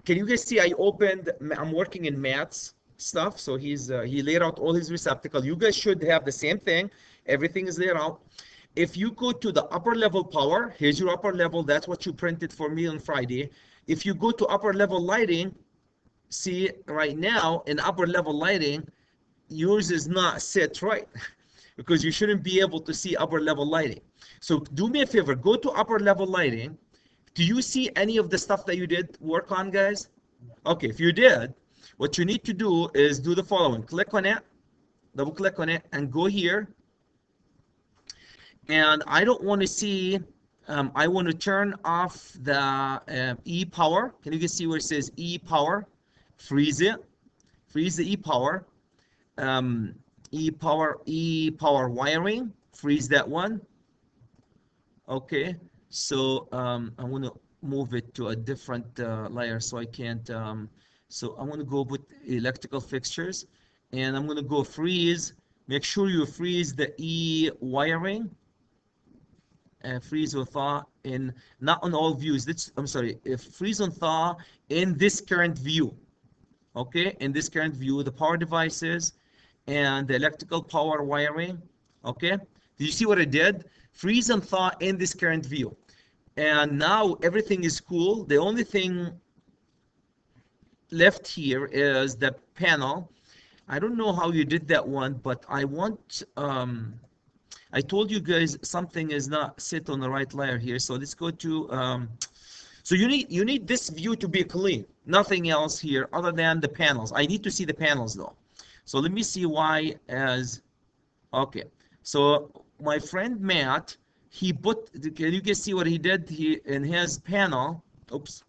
can you guys see I opened, I'm working in Matt's stuff, so he laid out all his receptacle. You guys should have the same thing. Everything is laid out. If you go to the upper level power, here's your upper level. That's what you printed for me on Friday. If you go to upper level lighting, see right now in upper level lighting, yours is not set right because you shouldn't be able to see upper level lighting. So do me a favor, go to upper level lighting. Do you see any of the stuff that you did work on, guys? Okay, if you did, what you need to do is do the following. Click on it, double click on it, and go here. And I don't want to see, I want to turn off the E power. Can you guys see where it says E power? Freeze it. Freeze the E power. E power wiring. Freeze that one. Okay, so I'm going to move it to a different layer so I can't. So I'm going to go with electrical fixtures, and I'm going to go freeze. Make sure you freeze the E wiring. Freeze or thaw in, not on all views. I'm sorry, freeze on thaw in this current view. Okay, in this current view, the power devices and the electrical power wiring. Okay, did you see what I did? Freeze and thaw in this current view. And now everything is cool. The only thing left here is the panel. I don't know how you did that one, but I want, I told you guys something is not set on the right layer here. So let's go to, so you need this view to be clean. Nothing else here other than the panels. I need to see the panels though. So let me see why as, okay. So my friend Matt, he put, can you guys see what he did? He, in his panel, oops.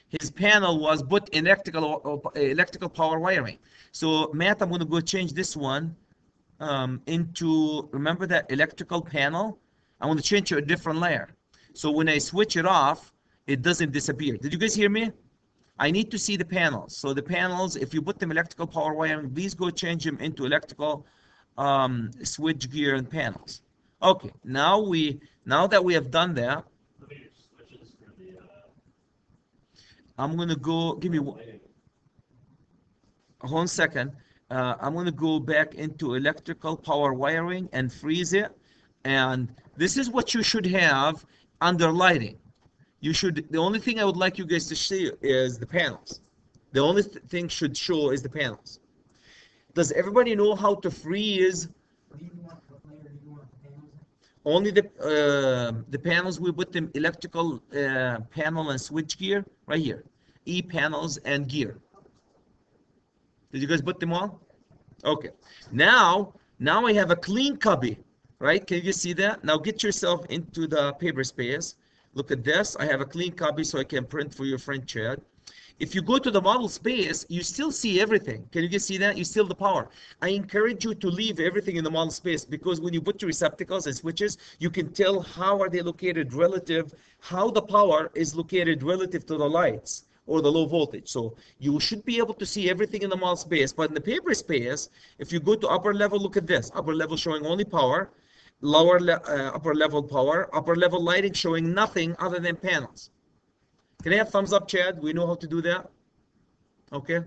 His panel was put in electrical power wiring. So Matt, I'm going to go change this one into, remember that electrical panel? I want to change to a different layer. So when I switch it off, it doesn't disappear. Did you guys hear me? I need to see the panels. So the panels, if you put them electrical power wiring, please go change them into electrical switch gear and panels. Okay, now that we have done that, I'm going to go, give me one second. I'm going to go back into electrical power wiring and freeze it. And this is what you should have under lighting. You should, the only thing I would like you guys to see is the panels. The only thing should show is the panels. Does everybody know how to freeze? Only the panels, we put them electrical panel and switch gear right here. E panels and gear. Did you guys put them on? Okay. Now I have a clean copy, right? Can you guys see that? Now get yourself into the paper space. Look at this. I have a clean copy so I can print for your friend Chad. If you go to the model space, you still see everything. Can you guys see that? You still the power. I encourage you to leave everything in the model space because when you put your receptacles and switches, you can tell how are they located relative, how the power is located relative to the lights or the low voltage. So you should be able to see everything in the model space. But in the paper space, if you go to upper level, look at this. Upper level showing only power, upper level power, upper level lighting showing nothing other than panels. Can I have thumbs up, Chad? We know how to do that. Okay.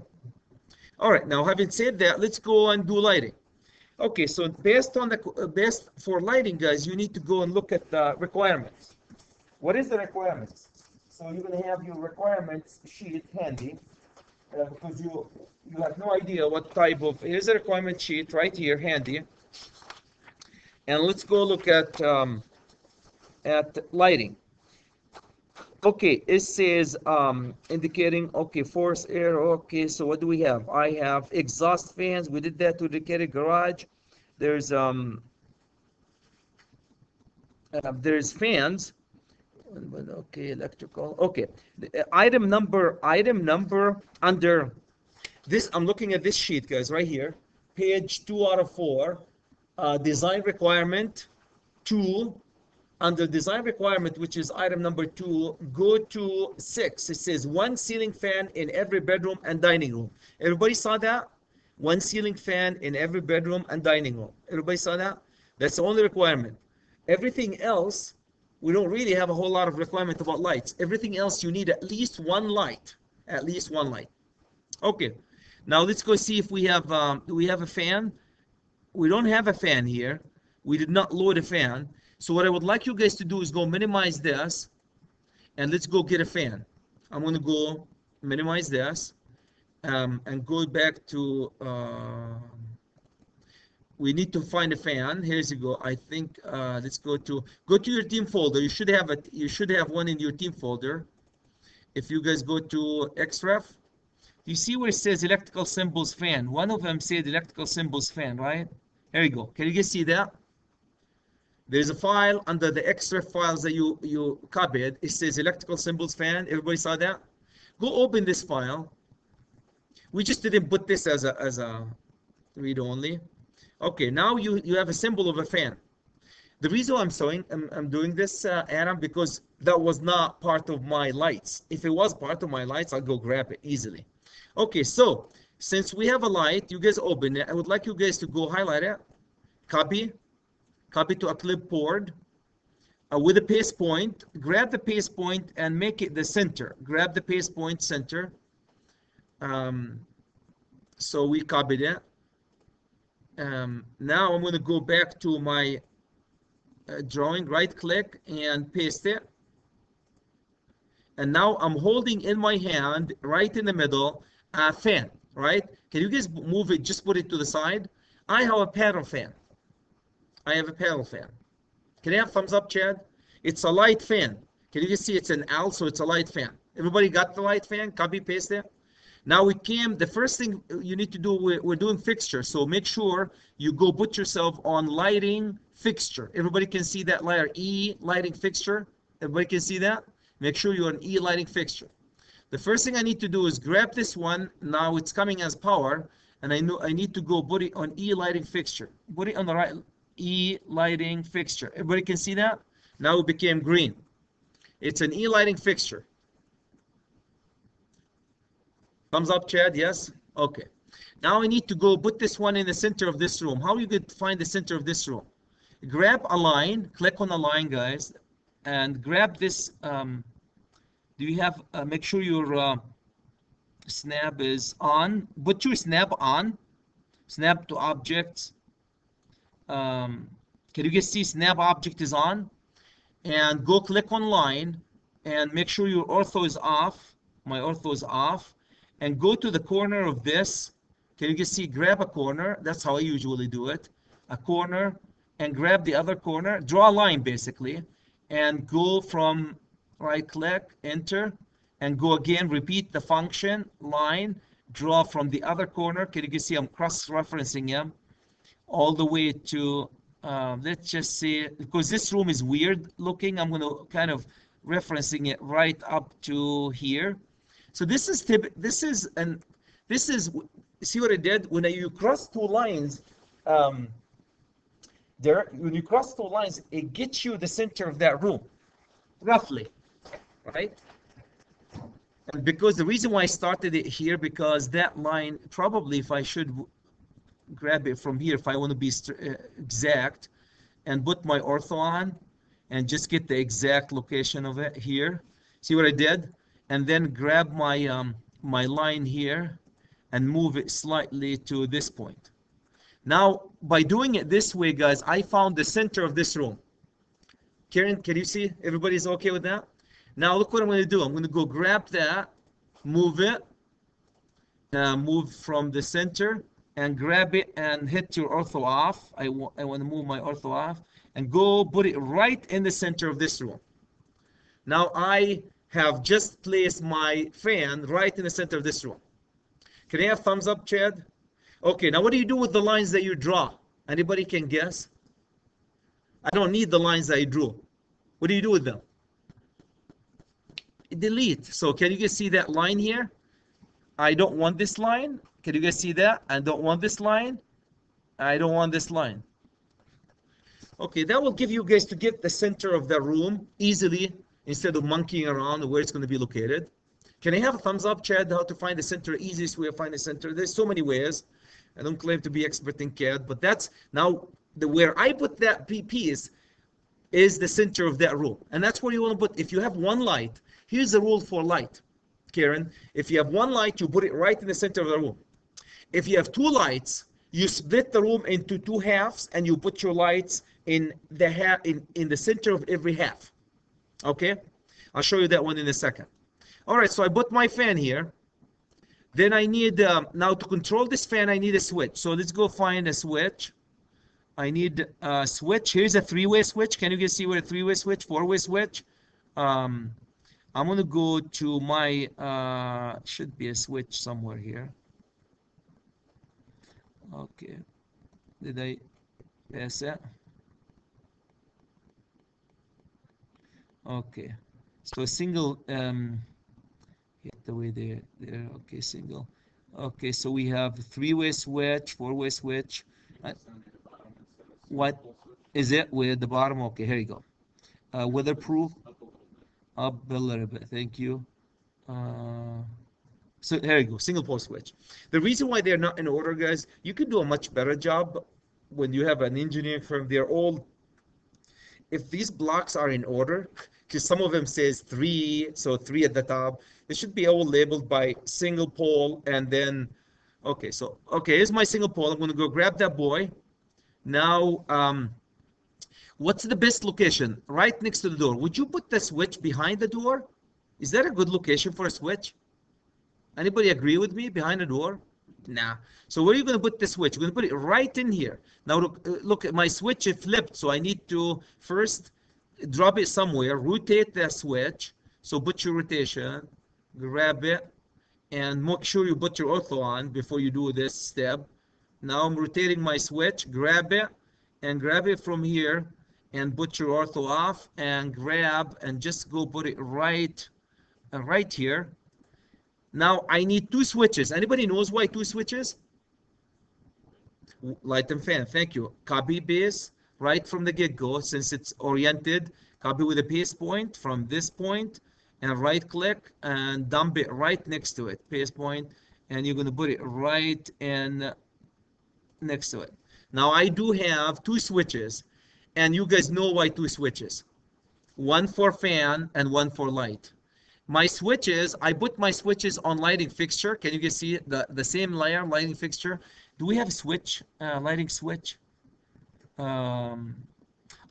All right. Now, having said that, let's go and do lighting. Okay. So based on the best for lighting, guys, you need to go and look at the requirements. What is the requirements? So you're going to have your requirements sheet handy because you have no idea what type of. Here's a requirement sheet right here handy. And let's go look at lighting. Okay, it says indicating, okay, force air. Okay, so what do we have? I have exhaust fans. We did that to indicate a garage. There's fans. Okay, electrical. Okay, item number under this. I'm looking at this sheet, guys, right here, page 2 out of 4. Design requirement 2. Under design requirement, which is item number 2, go to 6. It says 1 ceiling fan in every bedroom and dining room. Everybody saw that? 1 ceiling fan in every bedroom and dining room. Everybody saw that? That's the only requirement. Everything else we don't really have a whole lot of requirement about lights. Everything else, you need at least one light. At least one light. Okay. Now let's go see if we have, do we have a fan? We don't have a fan here. We did not load a fan. So what I would like you guys to do is go minimize this. And let's go get a fan. I'm going to go minimize this. And go back to, we need to find a fan. Here's you go. I think let's go to your team folder. You should have one in your team folder. If you guys go to XREF, you see where it says electrical symbols fan. One of them said electrical symbols fan, right? There you go. Can you guys see that? There's a file under the XREF files that you copied. It says electrical symbols fan. Everybody saw that? Go open this file. We just didn't put this as a read only. Okay, now you have a symbol of a fan. The reason I'm doing this, Adam, because that was not part of my lights. If it was part of my lights, I'll go grab it easily. Okay, so since we have a light, you guys open it. I would like you guys to go highlight it, copy to a clipboard with a paste point. Grab the paste point and make it the center. Grab the paste point center. So we copied it. Now I'm going to go back to my drawing, right click and paste it. And now I'm holding in my hand, right in the middle, a fan, right? Can you guys move it, just put it to the side? I have a paddle fan. I have a paddle fan. Can I have thumbs up, Chad? It's a light fan. Can you guys see it's an L, so it's a light fan. Everybody got the light fan? Copy, paste it. Now the first thing you need to do, we're doing fixture. So make sure you go put yourself on lighting fixture. Everybody can see that letter E, lighting fixture. Everybody can see that? Make sure you're on E, lighting fixture. The first thing I need to do is grab this one. Now it's coming as power. And I know I need to go put it on E, lighting fixture. Put it on the right, E, lighting fixture. Everybody can see that? Now it became green. It's an E, lighting fixture. Thumbs up, Chad, yes? Okay. Now I need to go put this one in the center of this room. How you could find the center of this room? Grab a line, click on a line, guys, and grab this. Do you have, make sure your snap is on. Put your snap on. Snap to objects. Can you guys see snap object is on? And go click on line and make sure your ortho is off. My ortho is off. And go to the corner of this. Can you guys see? Grab a corner. That's how I usually do it. A corner. And grab the other corner. Draw a line, basically. And go from right click, enter. And go again. Repeat the function. Line. Draw from the other corner. Can you guys see? I'm cross-referencing them. All the way to, let's just say, because this room is weird looking, I'm going to kind of referencing it right up to here. So this is see what I did when you cross two lines. When you cross two lines, it gets you the center of that room, roughly, right? And because the reason why I started it here, because that line probably, if I should grab it from here, if I want to be exact, and put my ortho on, and just get the exact location of it here. See what I did? And then grab my my line here and move it slightly to this point. Now, by doing it this way, guys, I found the center of this room. Karen, can you see? Everybody's okay with that? Now, look what I'm going to do. I'm going to go grab that, move it, move from the center, and grab it and hit your ortho off. I want to move my ortho off and go put it right in the center of this room. Now, I have just placed my fan right in the center of this room. Can I have thumbs up, Chad? Okay, now what do you do with the lines that you draw? Anybody can guess? I don't need the lines that I drew. What do you do with them? Delete. So can you guys see that line here? I don't want this line. Can you guys see that? I don't want this line. I don't want this line. Okay, that will give you guys to get the center of the room easily, instead of monkeying around where it's going to be located. Can I have a thumbs up, Chad, how to find the center, easiest way to find the center? There's so many ways. I don't claim to be expert in CAD, but that's now where I put that piece. is the center of that room. And that's where you want to put, if you have one light, here's the rule for light, Karen. If you have one light, you put it right in the center of the room. If you have two lights, you split the room into two halves and you put your lights in the center of every half. Okay? I'll show you that one in a second. All right, so I put my fan here. Then I need, now to control this fan, I need a switch. So let's go find a switch. I need a switch. Here's a three-way switch. Can you guys see what a three-way switch, four-way switch? I'm going to go to my, should be a switch somewhere here. Okay. Did I pass that? Okay. So a single, hit the way there. Okay, single. Okay, so we have three-way switch, four-way switch. What is it with the bottom? Okay, here you go. Weatherproof. Up a little bit. Thank you. So there you go, single pole switch. The reason why they're not in order, guys, you can do a much better job when you have an engineering firm. They're all, if these blocks are in order, because some of them says 3, so 3 at the top, they should be all labeled by single pole and then, okay, so, okay, here's my single pole. I'm going to go grab that boy. Now, what's the best location? Right next to the door. Would you put the switch behind the door? Is that a good location for a switch? Anybody agree with me? Behind the door? Nah. So where are you going to put the switch? We're going to put it right in here. Now look at my switch, it flipped. So I need to first drop it somewhere, rotate the switch. So put your rotation, grab it, and make sure you put your ortho on before you do this step. Now I'm rotating my switch, grab it, and grab it from here, and put your ortho off, and grab, and just go put it right here. Now I need 2 switches. Anybody knows why 2 switches? Light and fan. Thank you. Copy base right from the get-go, since it's oriented. Copy with a paste point from this point, and right click and dump it right next to it. Paste point, and you're going to put it right in next to it. Now I do have 2 switches, and you guys know why 2 switches. One for fan and one for light. My switches, I put my switches on lighting fixture. Can you guys see it? The same layer, lighting fixture. Do we have a switch, lighting switch? I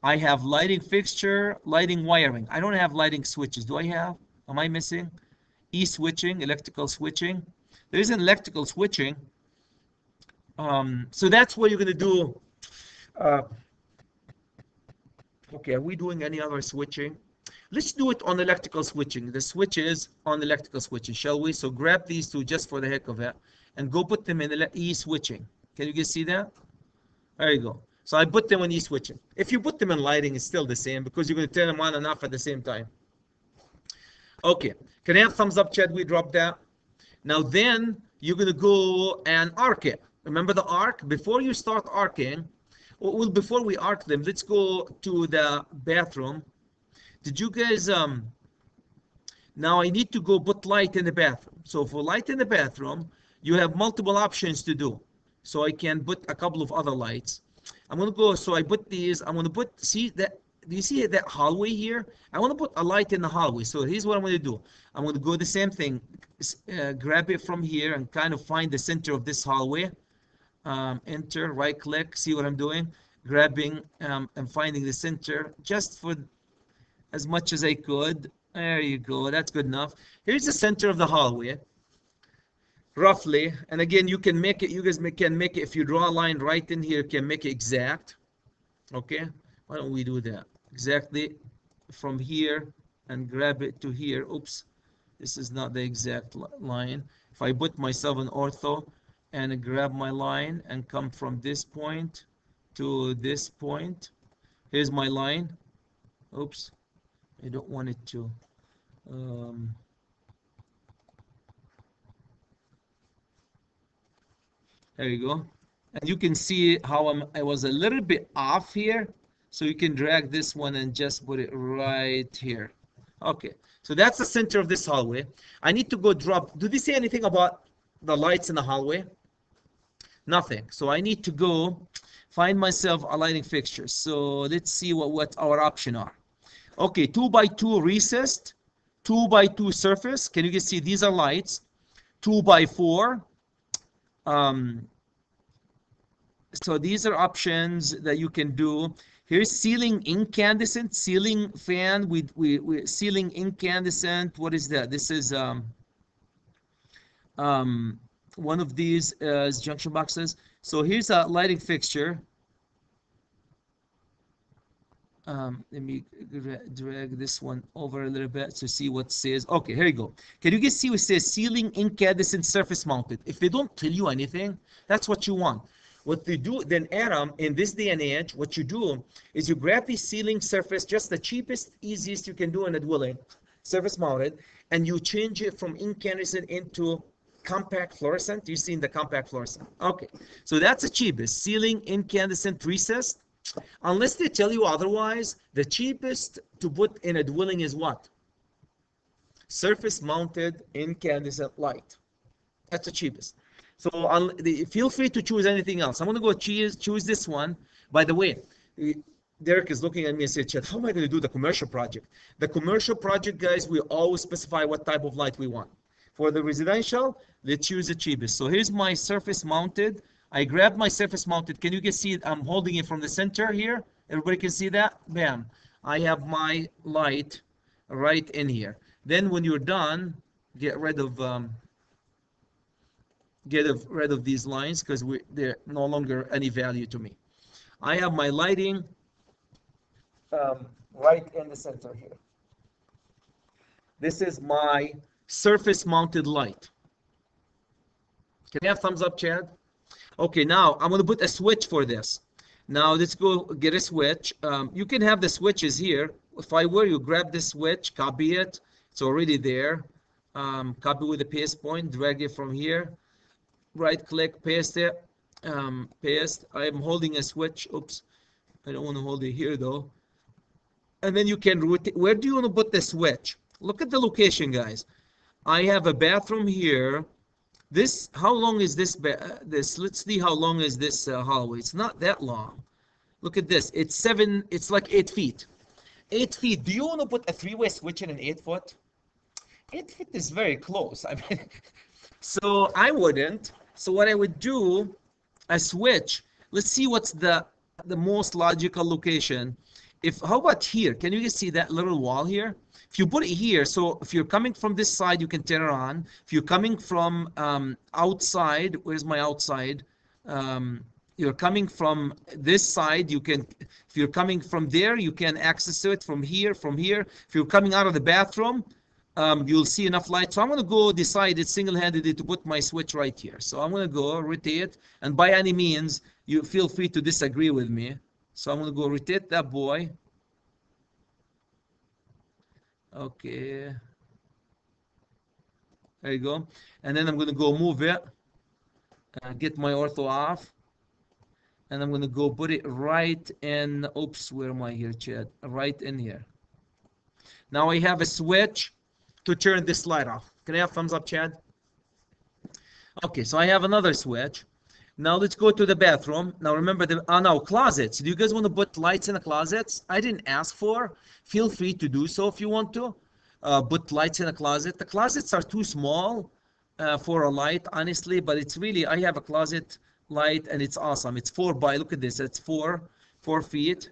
have lighting fixture, lighting wiring. I don't have lighting switches. Do I have? Am I missing? E-switching, electrical switching. There is an electrical switching. So that's what you're going to do. Okay, are we doing any other switching? Let's do it on electrical switching. The switches on electrical switching, shall we? So grab these 2 just for the heck of it and go put them in E-switching. Can you guys see that? There you go. So I put them in E-switching. If you put them in lighting, it's still the same because you're going to turn them on and off at the same time. Okay. Can I have thumbs up, Chad? We dropped that. Now then, you're going to go and arc it. Remember the arc? Before you start arcing, well, before we arc them, let's go to the bathroom. Did you guys, now I need to go put light in the bathroom. So for light in the bathroom, you have multiple options to do. So I can put a couple of other lights. I'm going to go, so I put these, I'm going to put, see that, do you see that hallway here? I want to put a light in the hallway. So here's what I'm going to do. I'm going to go the same thing, grab it from here and kind of find the center of this hallway. Enter, right click, see what I'm doing? Grabbing and finding the center just for as much as I could. There you go. That's good enough. Here's the center of the hallway, roughly. And again, you can make it. You guys can make it. If you draw a line right in here, you can make it exact. Okay. Why don't we do that? Exactly from here and grab it to here. Oops. This is not the exact line. If I put myself in ortho and grab my line and come from this point to this point, here's my line. Oops. I don't want it to. There you go. And you can see how I was a little bit off here. So you can drag this one and just put it right here. Okay. So that's the center of this hallway. I need to go drop. Do they say anything about the lights in the hallway? Nothing. So I need to go find myself a lighting fixture. So let's see what our options are. Okay, 2x2 recessed, 2x2 surface. Can you guys see these are lights? 2x4. So these are options that you can do. Here's ceiling incandescent, ceiling fan with ceiling incandescent. What is that? This is one of these junction boxes. So here's a lighting fixture. Let me drag this one over a little bit to see what it says. Okay, here you go. Can you guys see what it says? Ceiling incandescent surface mounted. If they don't tell you anything, that's what you want. What they do, then Adam, in this day and age, what you do is you grab the ceiling surface, just the cheapest, easiest you can do in a dwelling, surface mounted, and you change it from incandescent into compact fluorescent. You've seen the compact fluorescent. Okay, so that's the cheapest. Ceiling incandescent recessed. Unless they tell you otherwise, the cheapest to put in a dwelling is what? Surface mounted incandescent light. That's the cheapest. So feel free to choose anything else. I'm going to go choose this one. By the way, Derek is looking at me and said, Chad, how am I going to do the commercial project? The commercial project, guys, we always specify what type of light we want. For the residential, let's choose the cheapest. So here's my surface mounted. I grabbed my surface mounted. Can you guys see it? I'm holding it from the center here. Everybody can see that? Bam. I have my light right in here. Then when you're done, get rid of these lines because they're no longer any value to me. I have my lighting right in the center here. This is my surface mounted light. Can you have thumbs up, Chad? Okay, now I'm going to put a switch for this. Now let's go get a switch. You can have the switches here. If I were you, grab this switch, copy it. It's already there. Copy with the paste point, drag it from here. Right click, paste it. Paste. I'm holding a switch. Oops. I don't want to hold it here though. And then you can rotate. Where do you want to put the switch? Look at the location, guys. I have a bathroom here. This, how long is this? Let's see how long is this hallway. It's not that long. Look at this. It's like 8 feet. 8 feet. Do you want to put a three-way switch in an 8 foot? 8 feet is very close. I mean, so I wouldn't. So what I would do, a switch. Let's see what's the most logical location. How about here? Can you guys see that little wall here? If you put it here, so if you're coming from this side, you can turn it on. If you're coming from outside, where's my outside? You're coming from this side, you can, if you're coming from there, you can access it from here, If you're coming out of the bathroom, you'll see enough light. So I'm going to go decide it single-handedly to put my switch right here. So I'm going to go rotate, and by any means, you feel free to disagree with me. So I'm going to go rotate that boy. Okay. There you go. And then I'm going to go move it. Get my ortho off. And I'm going to go put it right in. Oops, where am I here, Chad? Right in here. Now I have a switch to turn this light off. Can I have thumbs up, Chad? Okay, so I have another switch. Now let's go to the bathroom. Now remember now closets. Do you guys want to put lights in the closets? I didn't ask for. Feel free to do so if you want to. Put lights in a closet. The closets are too small for a light, honestly, but it's really, I have a closet light and it's awesome. It's look at this, it's 4 feet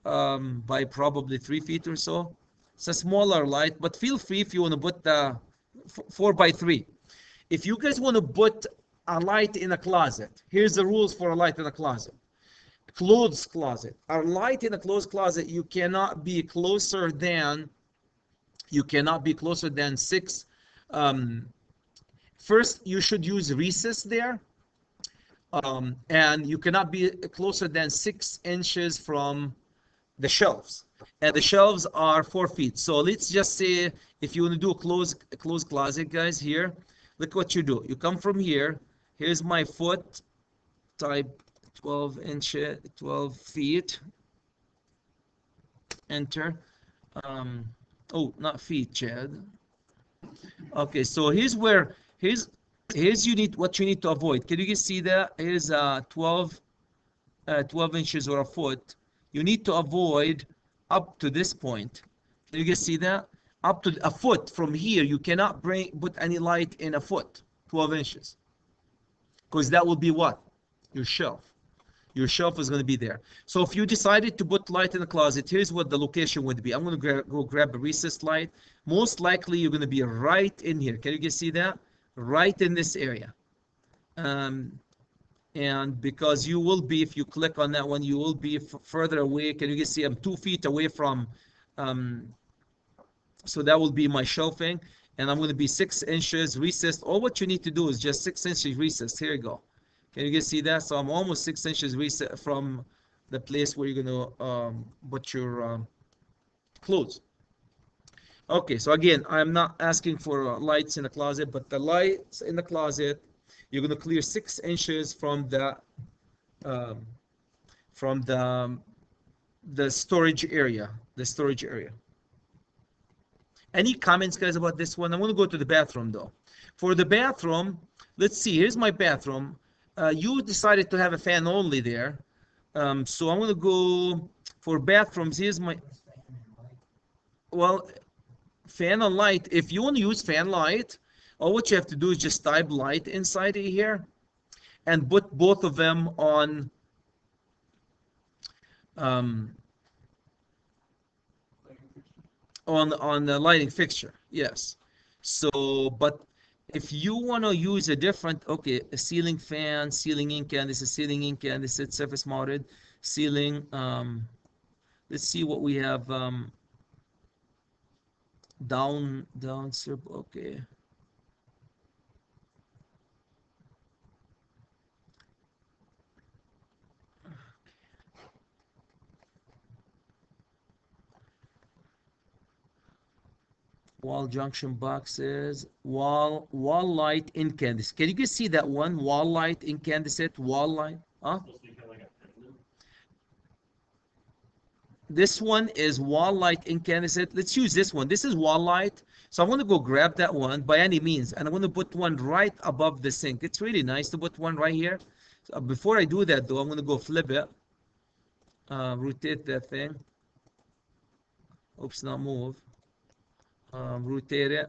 by probably 3 feet or so. It's a smaller light, but feel free if you want to put the 4 by 3. If you guys want to put a light in a closet, here's the rules for a light in a closet. Clothes closet. A light in a closed closet, you cannot be closer than 6. First, you should use recess there. And you cannot be closer than 6 inches from the shelves. And the shelves are 4 feet. So let's just say if you want to do a closed closet, guys, here, look what you do. You come from here. Here's my foot, type 12 feet. Enter. Oh, not feet, Chad. Okay, so here's Here's what you need to avoid. Can you guys see that? Here's 12 inches or a foot. You need to avoid up to this point. Can you guys see that? Up to a foot from here, you cannot put any light in a foot, 12 inches. Because that will be what? Your shelf. Your shelf is going to be there. So if you decided to put light in the closet, here's what the location would be. I'm going to go grab a recessed light. Most likely, you're going to be right in here. Can you guys see that? Right in this area. And because you will be, if you click on that one, you will be further away. Can you guys see I'm 2 feet away from, so that will be my shelving. And I'm going to be 6 inches recessed. All what you need to do is just 6 inches recessed. Here you go. Can you guys see that? So I'm almost 6 inches recessed from the place where you're going to put your clothes. Okay, so again, I'm not asking for lights in the closet, but the lights in the closet, you're going to clear 6 inches from the storage area. The storage area. Any comments, guys, about this one? I'm going to go to the bathroom, though. For the bathroom, let's see. Here's my bathroom. You decided to have a fan only there. So I'm going to go for bathrooms. Here's my... Well, fan and light. If you want to use fan light, all what you have to do is just type light inside of here and put both of them on... on the lighting fixture, yes. So, but if you want to use a different, okay, a ceiling fan, ceiling incandescent, ceiling incandescent, surface mounted, ceiling, let's see what we have, down, okay. Wall junction boxes, wall light incandescent. Can you guys see that one? Wall light incandescent, wall light. Huh? This one is wall light incandescent. Let's use this one. This is wall light. So I'm going to go grab that one by any means. And I'm going to put one right above the sink. It's really nice to put one right here. So before I do that, though, I'm going to go flip it. Rotate that thing. Oops, not move. Rotate it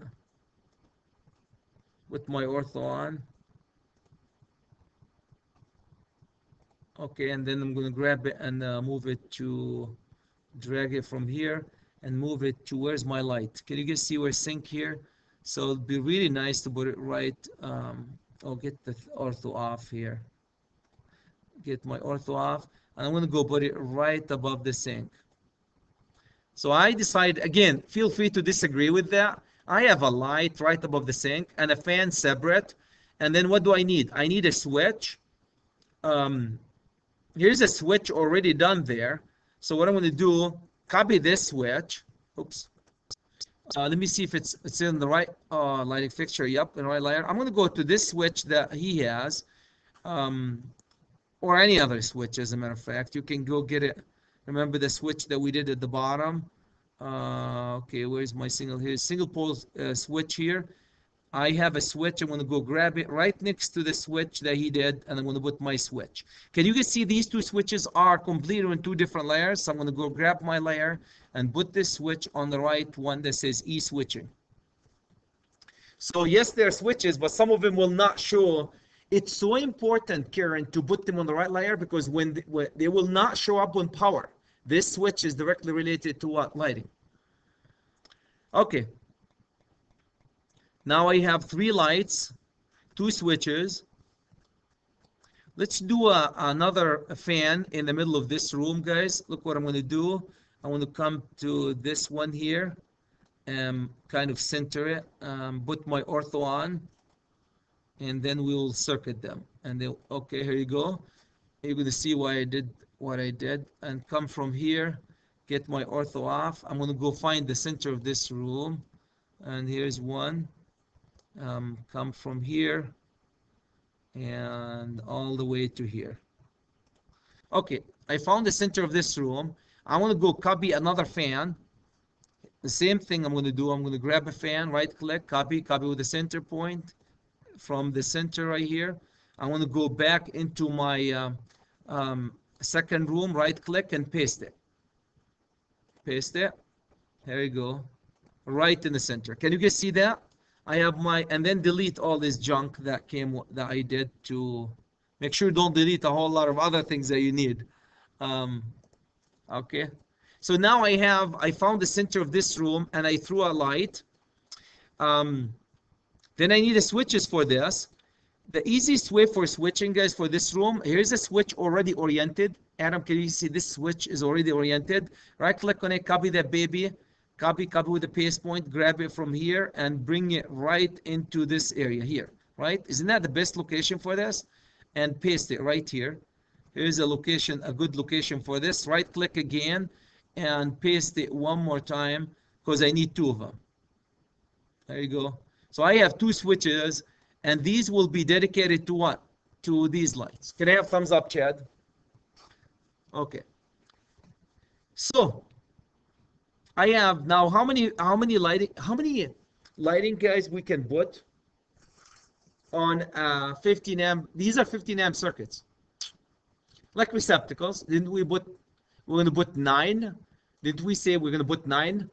with my ortho on. Okay, and then I'm going to grab it and move it to, drag it from here and move it to, where's my light? Can you guys see where sink here? So it'd be really nice to put it right. I'll get the ortho off here. Get my ortho off, and I'm going to go put it right above the sink. So I decide, again, feel free to disagree with that. I have a light right above the sink and a fan separate. And then what do I need? I need a switch. Here's a switch already done there. So what I'm going to do, copy this switch. Oops. Let me see if it's in the right lighting fixture. Yep, in the right layer. I'm going to go to this switch that he has, or any other switch, as a matter of fact. You can go get it. Remember the switch that we did at the bottom? Okay, where's my single? Here's single pole switch here. I have a switch. I'm going to go grab it right next to the switch that he did, and I'm going to put my switch. Can you guys see these two switches are completed in 2 different layers? So I'm going to go grab my layer and put this switch on the right one that says E-switching. So yes, there are switches, but some of them will not show. It's so important, Karen, to put them on the right layer, because when they will not show up on power. This switch is directly related to what? Lighting. Okay. Now I have 3 lights, 2 switches. Let's do another fan in the middle of this room, guys. Look what I'm going to do. I want to come to this one here and kind of center it, put my ortho on, and then we'll circuit them. And then, okay, here you go. You're going to see why I did what I did, and come from here, get my ortho off. I'm going to go find the center of this room, and here's one. Come from here and all the way to here. Okay, I found the center of this room. I want to go copy another fan. The same thing I'm going to do. I'm going to grab a fan, right click, copy with the center point, from the center right here. I want to go back into my second room, right click and paste it. Paste it. There you go. Right in the center. Can you guys see that? I have my, and then delete all this junk that I did to make sure you don't delete a whole lot of other things that you need. Okay. So now I found the center of this room and I threw a light. Then I need the switches for this. The easiest way for switching, guys, for this room, here's a switch already oriented. Adam, can you see this switch is already oriented? Right click on it, copy that baby, copy with the paste point, grab it from here and bring it right into this area here, right? Isn't that the best location for this? And paste it right here. Here's a location, a good location for this. Right click again and paste it one more time because I need two of them. There you go. So I have two switches and these will be dedicated to what? To these lights. Can I have thumbs up, Chad? Okay. So I have now how many lighting guys we can put on 15 amp. These are 15 amp circuits. Like receptacles. Didn't we put, we're going to put 9? Didn't we say we're going to put 9?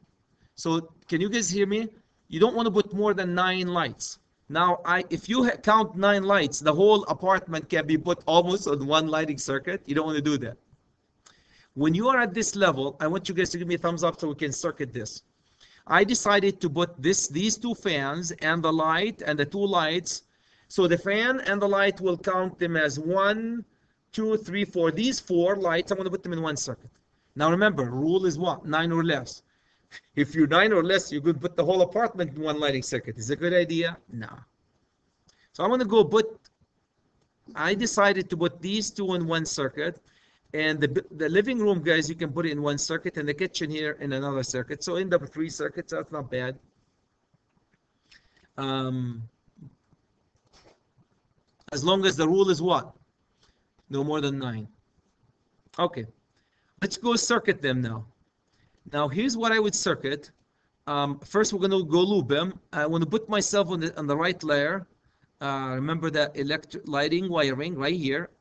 So can you guys hear me? You don't want to put more than 9 lights. Now, if you count 9 lights, the whole apartment can be put almost on one lighting circuit. You don't want to do that. When you are at this level, I want you guys to give me a thumbs up so we can circuit this. I decided to put these two fans and the light and the 2 lights. So the fan and the light will count them as 1, 2, 3, 4. These 4 lights, I'm going to put them in one circuit. Now remember, rule is what? 9 or less. If you're 9 or less, you could put the whole apartment in one lighting circuit. Is it a good idea? No. So I'm going to go I decided to put these 2 in one circuit. And the living room, guys, you can put it in one circuit. And the kitchen here in another circuit. So end up with 3 circuits. That's not bad. As long as the rule is what? No more than 9. Okay. Let's go circuit them now. Now, here's what I would circuit. First, we're going to go loop them. I want to put myself on the right layer. Remember that electric lighting wiring right here.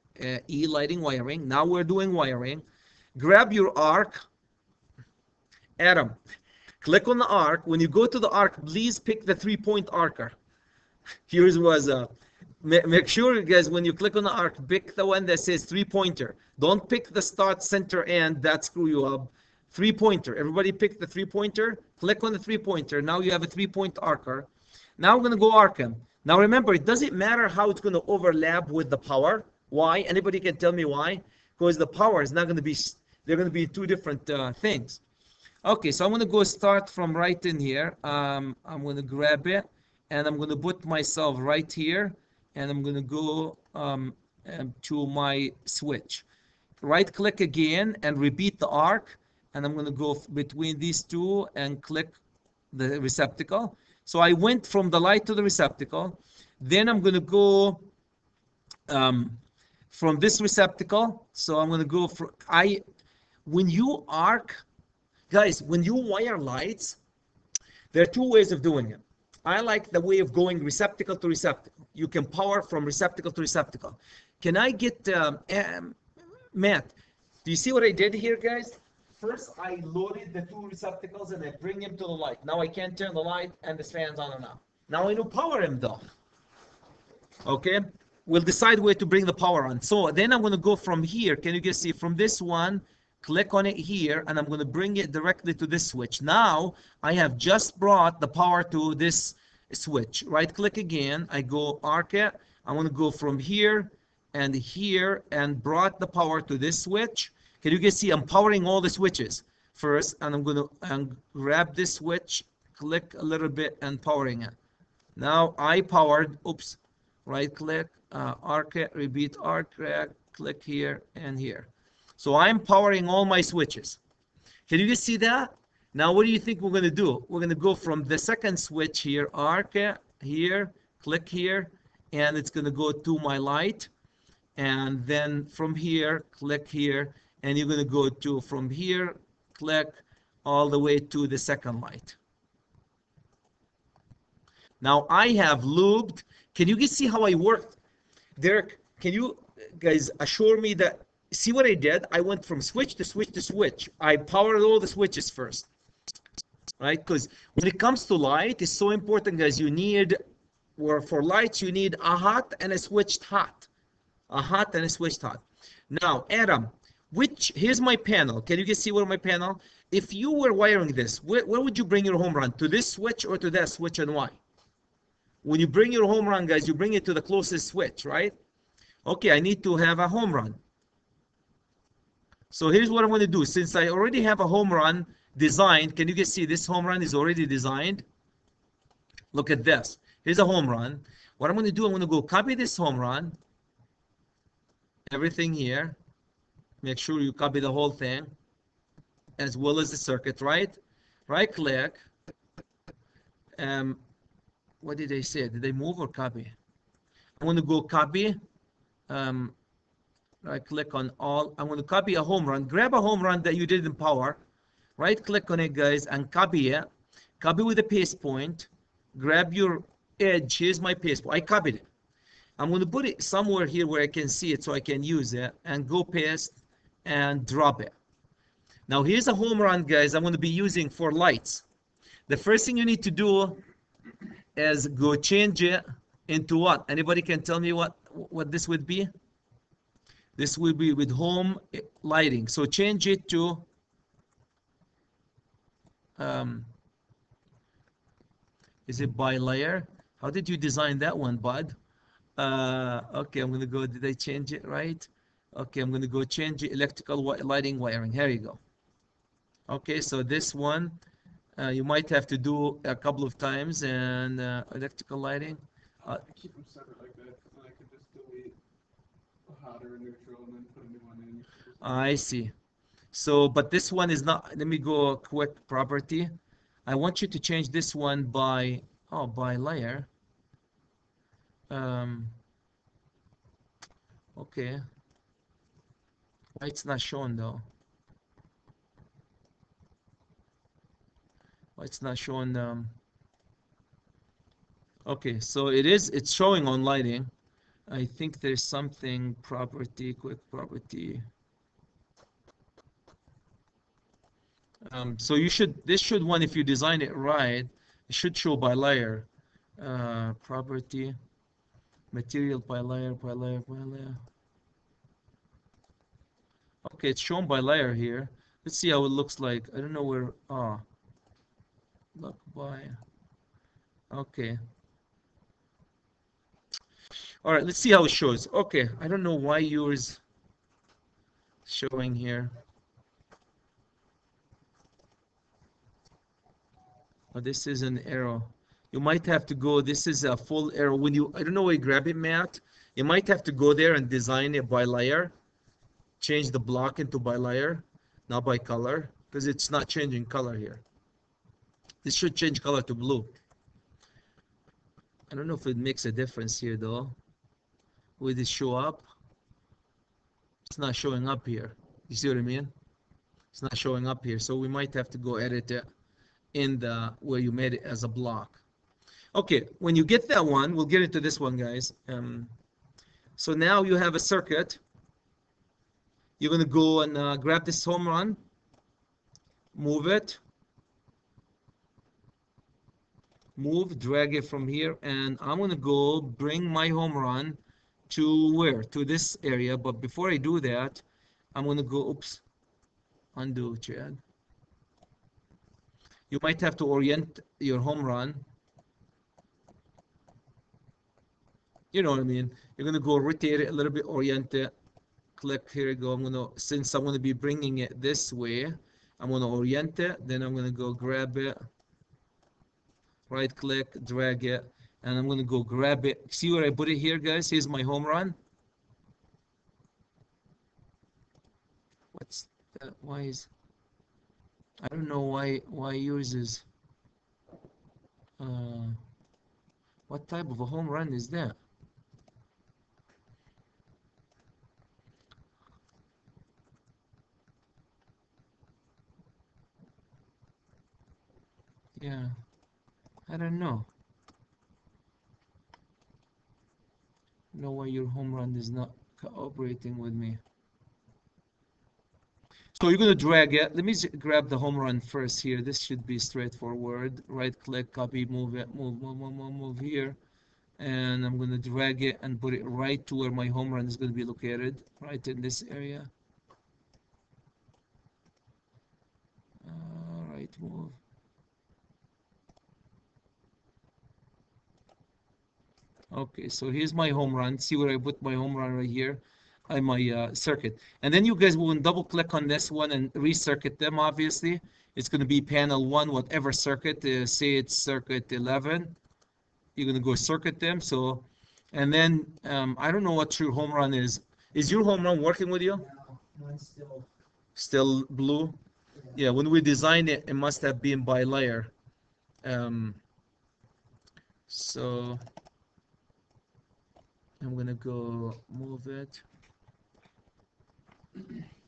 E lighting wiring. Now we're doing wiring. Grab your arc. Adam, click on the arc. When you go to the arc, please pick the 3-point arcer. Here's was make sure, you guys, when you click on the arc, pick the one that says 3-pointer. Don't pick the start, center, end. That screw you up. 3-pointer. Everybody pick the 3-pointer. Click on the 3-pointer. Now you have a 3-point arcer. Now we're going to go arc them. Now remember, it doesn't matter how it's going to overlap with the power. Why? Anybody can tell me why? Because the power is not going to be, they're going to be 2 different things. Okay, so I'm going to go start from right in here. I'm going to grab it and I'm going to put myself right here and I'm going to go to my switch. Right click again and repeat the arc. And I'm going to go between these 2 and click the receptacle. So I went from the light to the receptacle. Then I'm going to go from this receptacle. So I'm going to go for, when you arc, guys, when you wire lights, there are 2 ways of doing it. I like the way of going receptacle to receptacle. You can power from receptacle to receptacle. Can I get, Matt, do you see what I did here, guys? First, I loaded the 2 receptacles and I bring them to the light. Now I can't turn the light and the fan's on and off. Now I know power him though. Okay, we'll decide where to bring the power on. So then I'm going to go from here. Can you guys see from this one? Click on it here and I'm going to bring it directly to this switch. Now I have just brought the power to this switch. Right click again. I go arc it. I want to go from here and brought the power to this switch. Can you guys see I'm powering all the switches first, and I'm going to grab this switch, click a little bit, and powering it. Now I powered, oops, right click, arc it, repeat arc, click here and here. So I'm powering all my switches. Can you guys see that? Now what do you think we're going to do? We're going to go from the second switch here, arc it, here, click here, and it's going to go to my light. And then from here, click here. And you're going to go to from here, click all the way to the second light. Now I have looped. Can you guys see how I worked? Derek, can you guys assure me that, see what I did? I went from switch to switch to switch. I powered all the switches first, right? Because when it comes to light, it's so important, guys. You need, or for lights, you need a hot and a switched hot. A hot and a switched hot. Now, Adam, here's my panel. Can you guys see where my panel? If you were wiring this, where would you bring your home run? To this switch or to that switch, and why? When you bring your home run, guys, you bring it to the closest switch, right? Okay, I need to have a home run. So here's what I'm going to do. Since I already have a home run designed, can you guys see this home run is already designed? Look at this. Here's a home run. What I'm going to do, I'm going to go copy this home run, everything here. Make sure you copy the whole thing, as well as the circuit, right? Right click. What did they say? Did they move or copy? I'm going to go copy. Right click on all. I'm going to copy a home run. Grab a home run that you did in power. Right click on it, guys, and copy it. Copy with a paste point. Grab your edge. Here's my paste point. I copied it. I'm going to put it somewhere here where I can see it so I can use it, and go paste and drop it. Now here's a home run, guys, I'm going to be using for lights. The first thing you need to do is go change it into what? Anybody can tell me what this would be? This will be with home lighting. So change it to is it by layer? How did you design that one, bud? Okay, I'm going to go, did I change it right? Okay, I'm going to go change it, electrical lighting wiring. Here you go. Okay, so this one, you might have to do a couple of times, and electrical lighting. I keep them separate like that, because then I can just delete the hot or neutral and then put a new one in. I see. So, but this one is not, let me go quick property. I want you to change this one by, by layer. Okay. Why it's not shown though? Why it's not showing? Okay, so it's showing on lighting. I think there's something property, quick property. So this should one, if you design it right, it should show by layer. Property, material by layer, by layer, by layer. Okay, it's shown by layer here. Let's see how it looks like. I don't know where, look by, okay. All right, let's see how it shows. Okay, I don't know why yours showing here. Oh, this is an arrow. You might have to go, this is a full arrow. When you, I don't know where you grab it, Matt. You might have to go there and design it by layer. Change the block into by layer, not by color, because it's not changing color here. This should change color to blue. I don't know if it makes a difference here though. Will this show up? It's not showing up here. You see what I mean? It's not showing up here. So we might have to go edit it in the where you made it as a block. Okay, when you get that one, we'll get into this one, guys. So now you have a circuit. You're going to go and grab this home run, move it, move, drag it from here, and I'm going to go bring my home run to where? To this area. But before I do that, I'm going to go, oops, undo, Chad. You might have to orient your home run. You know what I mean? You're going to go rotate it a little bit, orient it. Click, here you go. Since I'm going to be bringing it this way, I'm going to orient it. Then I'm going to go grab it. Right click, drag it. And I'm going to go grab it. See where I put it here, guys? Here's my home run. What's that? Why is... I don't know why yours is... what type of a home run is that? Yeah, I don't know. know why your home run is not cooperating with me. So you're going to drag it. Let me grab the home run first here. This should be straightforward. Right click, copy, move it, move here. And I'm going to drag it and put it right to where my home run is going to be located, right in this area. Right move. Okay, so here's my home run. See where I put my home run right here? My circuit. And then you guys will double click on this one and recircuit them, obviously. It's going to be panel 1, whatever circuit. Say it's circuit 11. You're going to go circuit them. So, and then I don't know what your home run is. Is your home run working with you? No, mine's Still blue? Yeah, when we designed it, it must have been by layer. So I'm gonna go move it.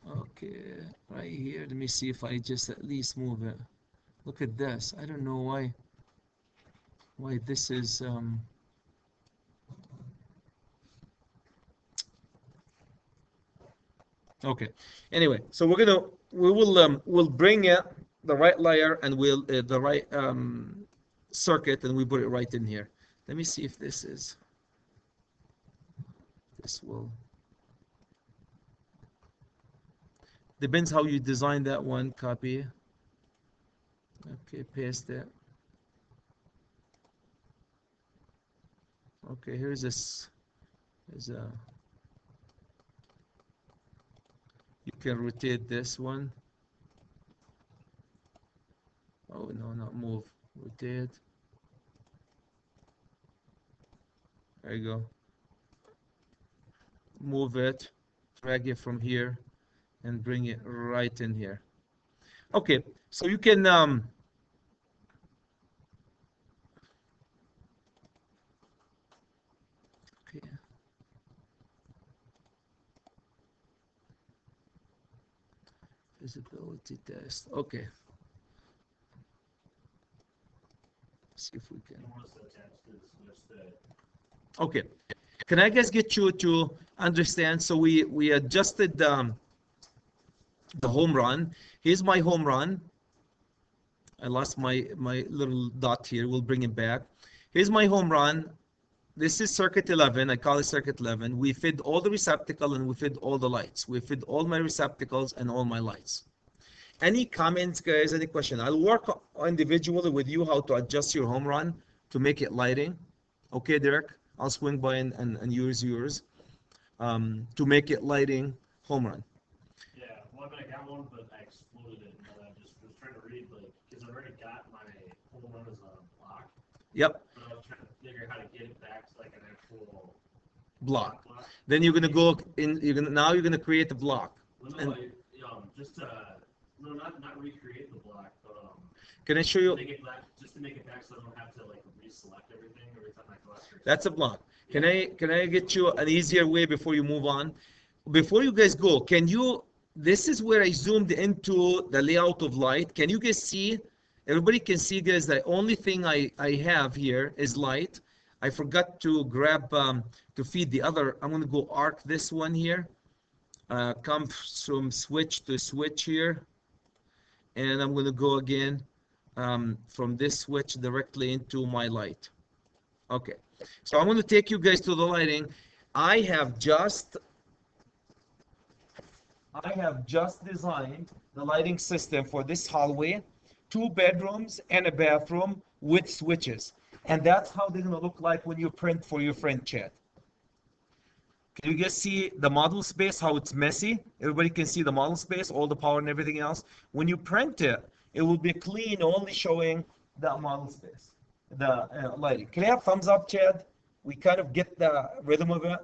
Okay, right here. Let me see if I just at least move it. Look at this. I don't know why this is okay. Anyway, so we'll bring it the right layer and we'll the right circuit and we put it right in here. Let me see if this will depends how you design that one. Copy. Okay, paste it. Okay, here's this. You can rotate this one. Oh no, not move. Rotate. There you go. Move it. Drag it from here and bring it right in here. Okay, so you can okay. Visibility test. Okay. See if we can. Okay. Can I guys get you to understand? So we adjusted the home run. Here's my home run. I lost my little dot here. We'll bring it back. Here's my home run. This is circuit 11. I call it circuit 11. We feed all the receptacle and we feed all the lights. We feed all my receptacles and all my lights. Any comments, guys? Any question? I'll work individually with you how to adjust your home run to make it lighting. Okay, Derek? I'll swing by and use yours to make it lighting home run. Yeah, well, I got one, but I exploded it. And I just was trying to read, like, because I've already got my home run as a block. Yep. But I was trying to figure out how to get it back to like an actual Block. Then you're gonna go in. Now you're gonna create a block. Well, And no, just no, not recreate the block, but can I show you? make it black, just to make it back, so I don't have to like reselect everything every time I go after. That's a block. Can I get you an easier way before you move on? Before you guys go, can you? This is where I zoomed into the layout of light. Can you guys see? Everybody can see, guys. The only thing I have here is light. I forgot to grab to feed the other. I'm gonna go arc this one here. Come from switch to switch here, and I'm gonna go again from this switch directly into my light. Okay, so I'm gonna take you guys to the lighting. I have just designed the lighting system for this hallway, 2 bedrooms and a bathroom with switches. And that's how they're gonna look like when you print for your friend chat. Can you guys see the model space, how it's messy? Everybody can see the model space, all the power and everything else. When you print it, it will be clean, only showing that model space, the lighting. Can I have thumbs up, Chad? We kind of get the rhythm of it.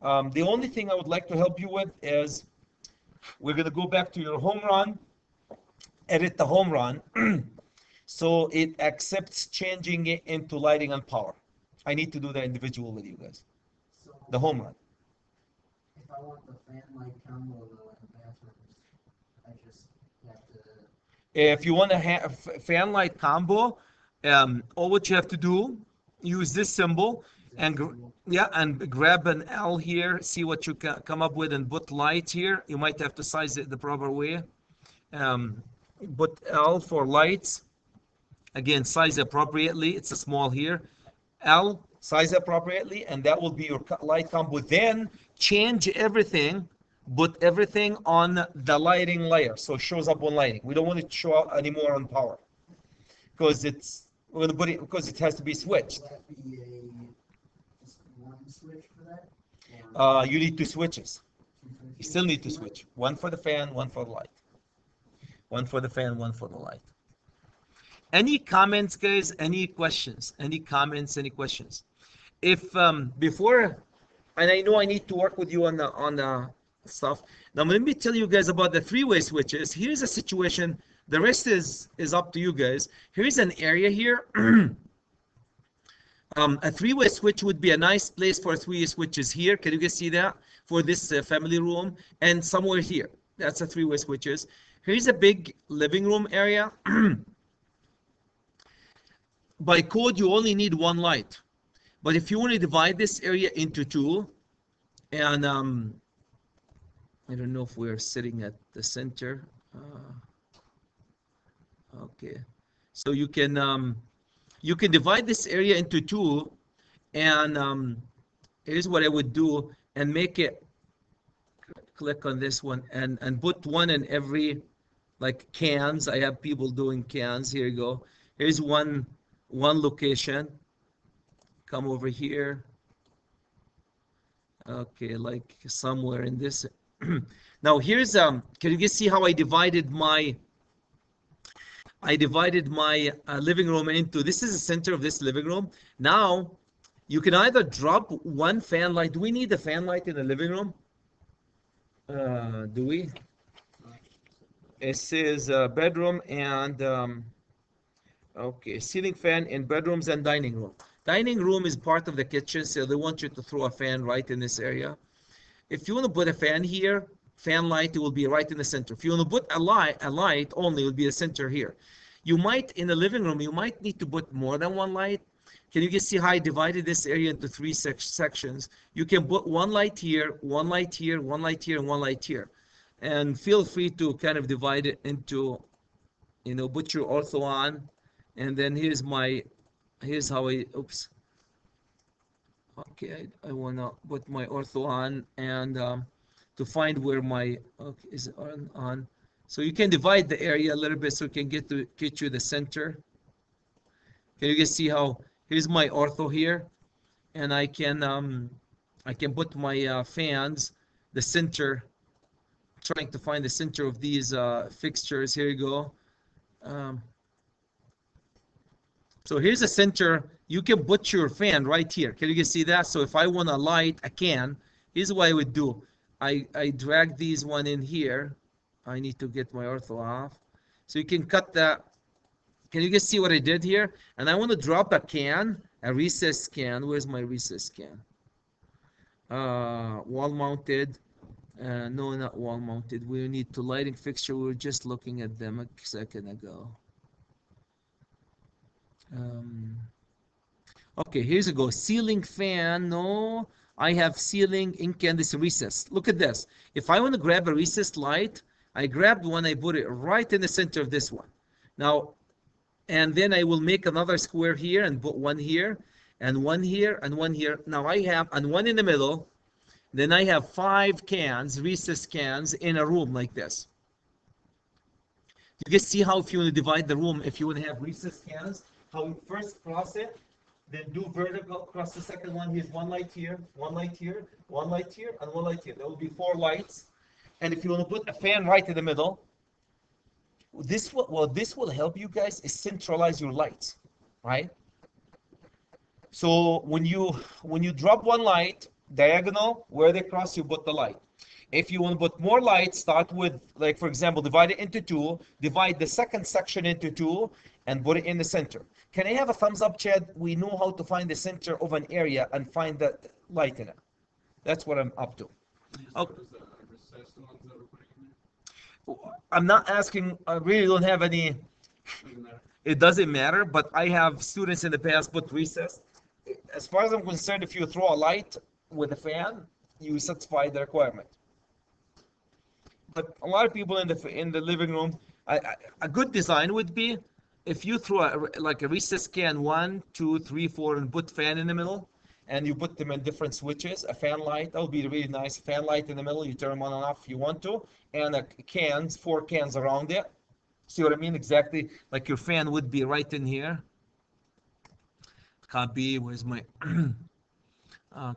The only thing I would like to help you with is we're gonna go back to your home run, edit the home run, so it accepts changing it into lighting and power. I need to do that individual with you guys. So The home run. if I want the fan light combo though in the bathrooms, I just have to. If you want to have fan light combo, all what you have to do, use this symbol. And yeah, and grab an L here, see what you can come up with, and put light here. You might have to size it the proper way. Put L for lights. Again, size appropriately. It's a small here. L, size appropriately, and that will be your light combo. Then change everything, put everything on the lighting layer, so it shows up on lighting. We don't want it to show up anymore on power, because we're going to put it, because it has to be switched. Will that be just one switch for that? You need two switches. Two switches? You still need to switch. One for the fan, one for the light. One for the fan, one for the light. Any comments, guys? Any questions? Any comments? Any questions? If before, and I know I need to work with you on the stuff. Now let me tell you guys about the three-way switches. Here's a situation. The rest is up to you guys. Here's an area here. A three-way switch would be a nice place for three-way switches here. Can you guys see that? For this family room, and somewhere here. That's a three-way switches. Here's a big living room area. By code, you only need one light. But if you want to divide this area into two, and I don't know if we're sitting at the center. Okay, so you can divide this area into two, and here's what I would do, and make it. Click on this one and put one in every, like cans. I have people doing cans. Here you go. Here's one location. Come over here. Okay, like somewhere in this. Now here's can you guys see how I divided my living room into, this is the center of this living room. Now you can either drop one fan light. Do we need a fan light in the living room? Do we? It says bedroom and okay, ceiling fan in bedrooms and dining room. Dining room is part of the kitchen, so they want you to throw a fan right in this area. If you want to put a fan here, fan light, it will be right in the center. If you want to put a light only, it will be the center here. You might, in the living room, you might need to put more than one light. Can you guys see how I divided this area into three sections? You can put one light here, one light here, one light here, and one light here. And feel free to kind of divide it into, you know, put your ortho on. And then here's how I, oops. Okay, I want to put my ortho on, and to find where my, okay, is it on. So you can divide the area a little bit so you can get you the center. Can you guys see how, here's my ortho here, and I can put my fans, the center, trying to find the center of these fixtures. Here you go. So here's the center. You can put your fan right here. Can you guys see that? So if I want to light a can, here's what I would do. I drag these one in here. I need to get my ortho off. So you can cut that. Can you guys see what I did here? And I want to drop a can, a recessed can. Where's my recessed can? Wall mounted. No, not wall mounted. We need to lighting fixture. We were just looking at them a second ago. Okay, here's a go. Ceiling fan. No, I have ceiling incandescent recess. Look at this. If I want to grab a recessed light, I grabbed one, I put it right in the center of this one. Now, and then I will make another square here and put one here and one here and one here. Now I have, and one in the middle. Then I have 5 cans, recessed cans in a room like this. You guys see how if you want to divide the room, if you want to have recessed cans, how you first cross it, then do vertical, cross the second one. Here's one light here, one light here, one light here, and one light here. There will be 4 lights. And if you want to put a fan right in the middle, this will help you guys is centralize your lights, right? So when you drop one light diagonal, where they cross, you put the light. If you want to put more lights, start with, like for example, divide it into 2, divide the second section into 2, and put it in the center. Can I have a thumbs up, Chad? We know how to find the center of an area and find that light in it. That's what I'm up to. Okay. I'm not asking, I really don't have any, it doesn't matter, but I have students in the past put recess. as far as I'm concerned, if you throw a light with a fan, you satisfy the requirement. But a lot of people in the living room, a good design would be if you throw like a recessed can 1, 2, 3, 4, and put fan in the middle, and you put them in different switches. A fan light, that would be really nice. Fan light in the middle, you turn them on and off if you want to, and cans, 4 cans around it. See what I mean? Exactly like your fan would be right in here. Copy. Where's my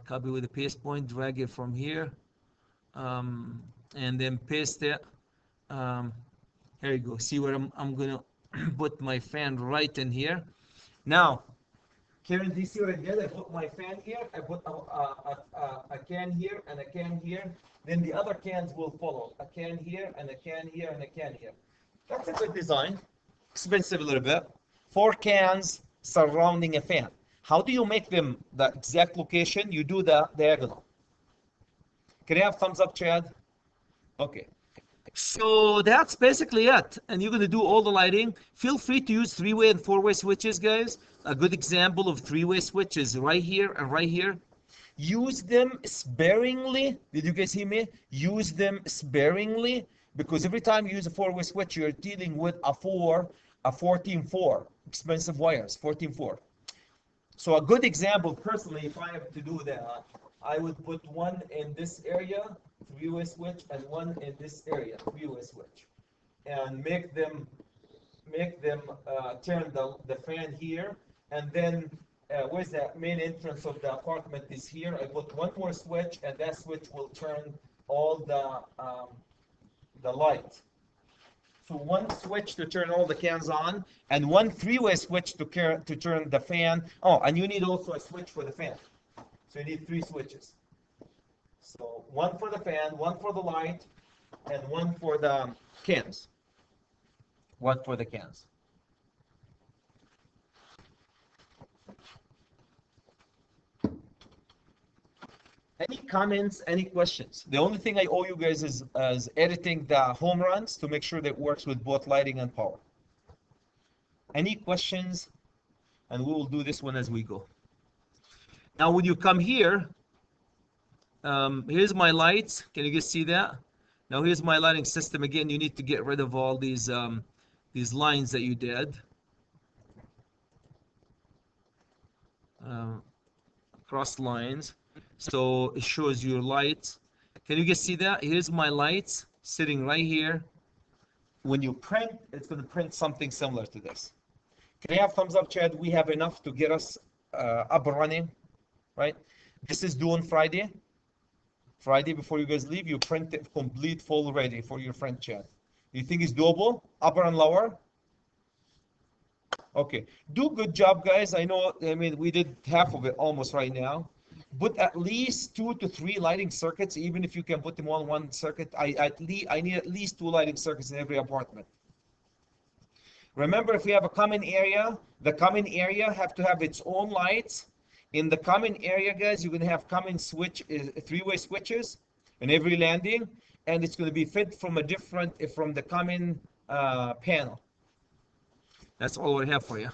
copy with the paste point? Drag it from here. And then paste it. Here you go. See where I'm gonna put my fan right in here. Now, Karen, do you see what I did? I put my fan here. I put a can here and a can here. Then the other cans will follow. A can here and a can here and a can here. That's a good design. Expensive a little bit. 4 cans surrounding a fan. How do you make them the exact location? You do the diagonal. Can I have thumbs up, Chad? Okay. So that's basically it. And you're going to do all the lighting. Feel free to use 3-way and 4-way switches, guys. A good example of 3-way switches right here and right here. Use them sparingly. Did you guys hear me? Use them sparingly, because every time you use a 4-way switch, you're dealing with a 14-4. Expensive wires, 14-4. So a good example, personally, if I have to do that, I would put one in this area, 3-way switch, and one in this area, 3-way switch, and make them turn the fan here, and then where's the main entrance of the apartment is here. I put one more switch, and that switch will turn all the light. So one switch to turn all the cans on, and one 3-way switch to turn the fan. Oh, and you need also a switch for the fan. So you need 3 switches. So one for the fan, one for the light, and one for the cans. One for the cans. Any comments, any questions? The only thing I owe you guys is editing the home runs to make sure that it works with both lighting and power. Any questions? And we will do this one as we go. Now, when you come here, here's my lights. Can you guys see that? Now, here's my lighting system. Again, you need to get rid of all these lines that you did. Cross lines. So it shows your lights. Can you guys see that? Here's my lights sitting right here. When you print, it's going to print something similar to this. Can I have thumbs up, Chad? We have enough to get us up and running, right? This is due on Friday. Friday before you guys leave, you print it complete, full, ready for your friend Chad. You think it's doable? Upper and lower? Okay. Do good job, guys. I know, I mean, we did half of it almost right now. Put at least 2 to 3 lighting circuits, even if you can put them on one circuit. I need at least 2 lighting circuits in every apartment. Remember, if we have a common area, the common area have to have its own lights. In the common area, guys, you're going to have common switch, 3-way switches in every landing, and it's going to be fed from the common panel. That's all we have for you.